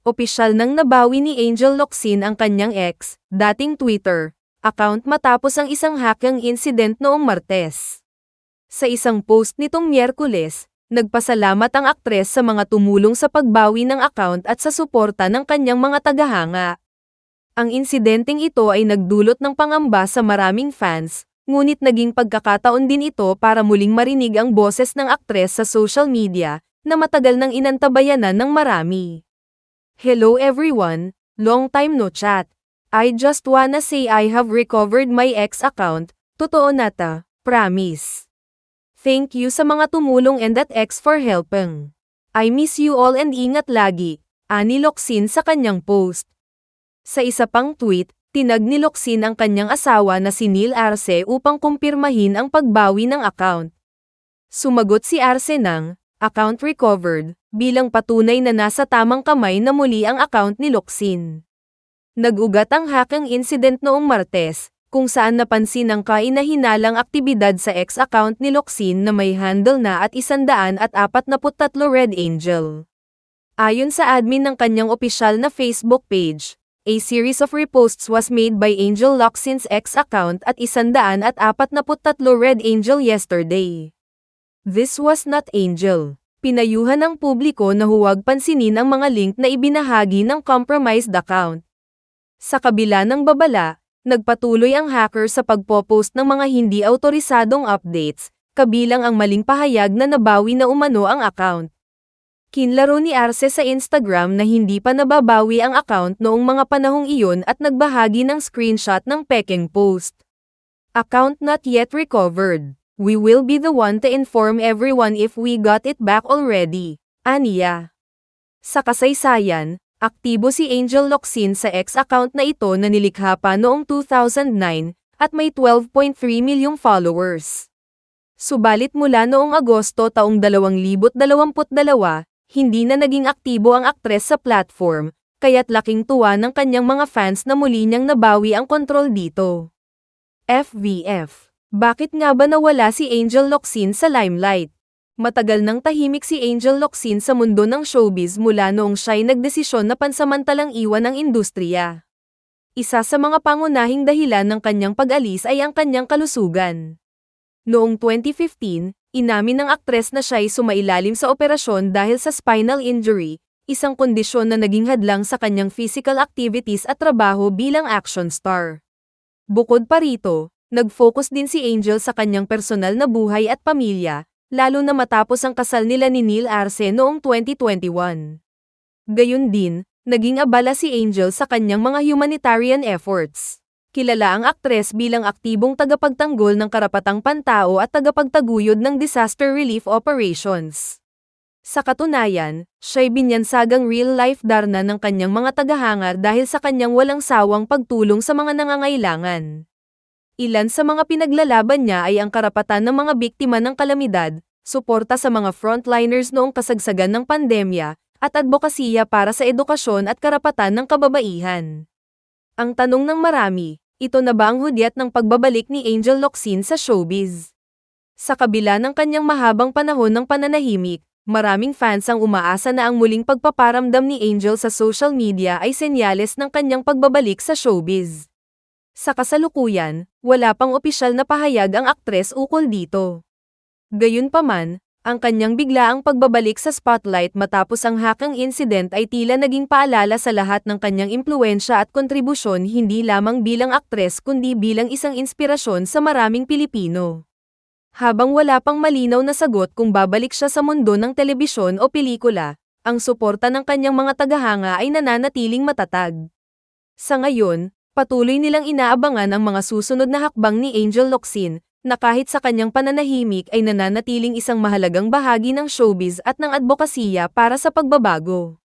opisyal nang nabawi ni Angel Locsin ang kanyang ex, dating Twitter, account matapos ang isang hacking incident noong Martes. Sa isang post nitong Miyerkules, nagpasalamat ang aktres sa mga tumulong sa pagbawi ng account at sa suporta ng kanyang mga tagahanga. Ang insidenteng ito ay nagdulot ng pangamba sa maraming fans, ngunit naging pagkakataon din ito para muling marinig ang boses ng aktres sa social media, na matagal nang inantabayanan ng marami. Hello everyone, long time no chat. I just wanna say I have recovered my ex account, totoo na ta, promise. Thank you sa mga tumulong and that ex for helping. I miss you all and ingat lagi, ani Locsin sa kanyang post. Sa isa pang tweet, tinag ni Locsin ang kanyang asawa na si Neil Arce upang kumpirmahin ang pagbawi ng account. Sumagot si Arce ng, account recovered, bilang patunay na nasa tamang kamay na muli ang account ni Locsin. Nag-ugat ang hacking incident noong Martes, kung saan napansin ang kaina-hinalang aktibidad sa ex-account ni Locsin na may handle na at 143 Red Angel. Ayon sa admin ng kanyang opisyal na Facebook page, a series of reposts was made by Angel Locsin's ex-account at 143 Red Angel yesterday. This was not Angel. Pinayuhan ng publiko na huwag pansinin ang mga link na ibinahagi ng compromised account. Sa kabila ng babala, nagpatuloy ang hacker sa pagpopost ng mga hindi awtorisadong updates, kabilang ang maling pahayag na nabawi na umano ang account. Kinlaro ni Arce sa Instagram na hindi pa nababawi ang account noong mga panahong iyon at nagbahagi ng screenshot ng pekeng post. Account not yet recovered. We will be the one to inform everyone if we got it back already, aniya. Sa kasaysayan, aktibo si Angel Locsin sa ex-account na ito na nilikha pa noong 2009, at may 12.3 milyong followers. Subalit mula noong Agosto taong 2022, hindi na naging aktibo ang aktres sa platform, kaya't laking tuwa ng kanyang mga fans na muli niyang nabawi ang kontrol dito. FVF. Bakit nga ba nawala si Angel Locsin sa limelight? Matagal nang tahimik si Angel Locsin sa mundo ng showbiz mula noong siya'y nagdesisyon na pansamantalang iwan ang industriya. Isa sa mga pangunahing dahilan ng kanyang pag-alis ay ang kanyang kalusugan. Noong 2015, inamin ng aktres na siya'y sumailalim sa operasyon dahil sa spinal injury, isang kondisyon na naging hadlang sa kanyang physical activities at trabaho bilang action star. Bukod pa rito, nag-focus din si Angel sa kanyang personal na buhay at pamilya, lalo na matapos ang kasal nila ni Neil Arce noong 2021. Gayun din, naging abala si Angel sa kanyang mga humanitarian efforts. Kilala ang aktres bilang aktibong tagapagtanggol ng karapatang pantao at tagapagtaguyod ng disaster relief operations. Sa katunayan, siya'y binyansagang real-life darna ng kanyang mga tagahanga dahil sa kanyang walang sawang pagtulong sa mga nangangailangan. Ilan sa mga pinaglalaban niya ay ang karapatan ng mga biktima ng kalamidad, suporta sa mga frontliners noong kasagsagan ng pandemya, at advokasya para sa edukasyon at karapatan ng kababaihan. Ang tanong ng marami, ito na ba ang hudyat ng pagbabalik ni Angel Locsin sa showbiz? Sa kabila ng kanyang mahabang panahon ng pananahimik, maraming fans ang umaasa na ang muling pagpaparamdam ni Angel sa social media ay senyales ng kanyang pagbabalik sa showbiz. Sa kasalukuyan, wala pang opisyal na pahayag ang aktres ukol dito. Gayunpaman, ang kanyang biglaang pagbabalik sa spotlight matapos ang hacking incident ay tila naging paalala sa lahat ng kanyang impluwensya at kontribusyon hindi lamang bilang aktres kundi bilang isang inspirasyon sa maraming Pilipino. Habang wala pang malinaw na sagot kung babalik siya sa mundo ng telebisyon o pelikula, ang suporta ng kanyang mga tagahanga ay nananatiling matatag. Sa ngayon, patuloy nilang inaabangan ang mga susunod na hakbang ni Angel Locsin, na kahit sa kanyang pananahimik ay nananatiling isang mahalagang bahagi ng showbiz at ng advokasya para sa pagbabago.